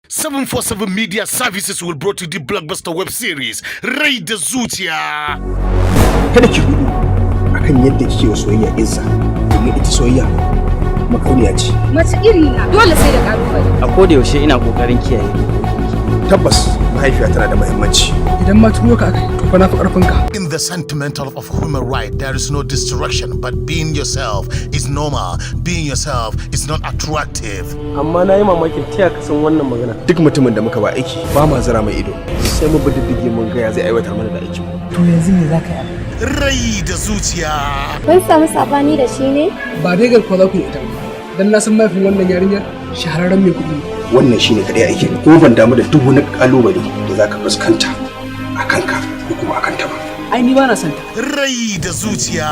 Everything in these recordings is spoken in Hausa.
747 Media Services will brought you the blockbuster web series Rai Da Zuciya. Kada ki gudu akan yadda kike wa soyayya izza, domin ita soyayya makauniya ce. Mace iri na dole sai da kalubale. A koda yaushe ina kokarin kiyaye. Tabbas mahaifiya tana da muhimmanci. Idan ma turo ka akai to fa na fi karfin ka. In the sentimental of human right, there is no distraction, but being yourself is normal. Being yourself is not attractive. Amma na yi mamakin taya ka san wannan magana. Duk mutumin da muka ba aiki ba ma zira mai ido, sai mu bi diddige mun ga ya zai aiwatar mana da aikin mu. To yanzu me zaka yi? Rai Da Zuciya. Kun samu sabani da shi ne? Ba dai garkuwa za ku yi ita ba. Dan na san mahaifin wannan yarinyar shahararren mai kuɗi. Wannan shine kadai aikin, ko ban damu da duk wani kalubale da zaka fuskanta a kanka ko kuma a kanta ba. Ai ni ba na son ta. Rai Da Zuciya.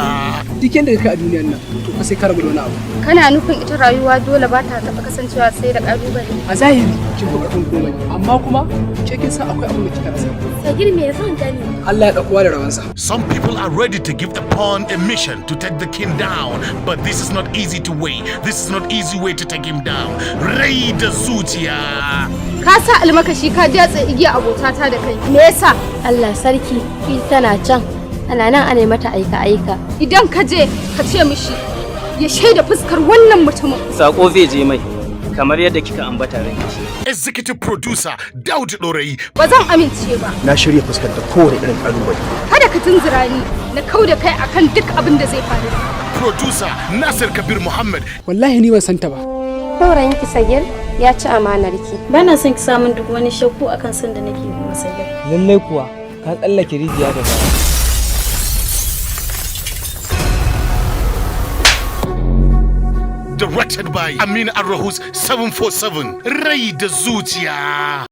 Duk yanda kai a duniyar nan to fa sai ka rabu da wani abu. Kana nufin ita rayuwa dole ba ta taɓa kasancewa sai da kalubale. A zahiri kin fi karfin komai, amma kuma ke kin san akwai abin da kika rasa. Sagir me zan gani? Allah ya ɗauko da rawansa. Some people are ready to give the pawn a mission to take the king down, but this is not easy to way. This is not easy way to take him down. Rai Da Zuciya. Ka sa almakashi ka datse igiya abotata da kai. Me yasa? Allah sarki, ki tana can. Ana nan ana mata aika. Idan ka je ka ce mishi ya shaida fuskar wannan mutumin. Sako zai je mai kamar yadda kika ambata ranki. Executive producer Daud Dorai. Ba zan amince ba. Na shirya fuskanta kowane irin kalubale. Kada ka tunzura ni na kauda kai akan duk abin da zai faru. Producer Nasir Kabir Muhammad. Wallahi ni ban san ta ba. Saurayin ki Sagir ya ci amanar ki. Bana son ki samun duk wani shakku akan san da nake yi masa Sagir. Lallai kuwa ka tsallake rijiya da baya. Directed by Amin Arahus 747 Rai Da Zuciya.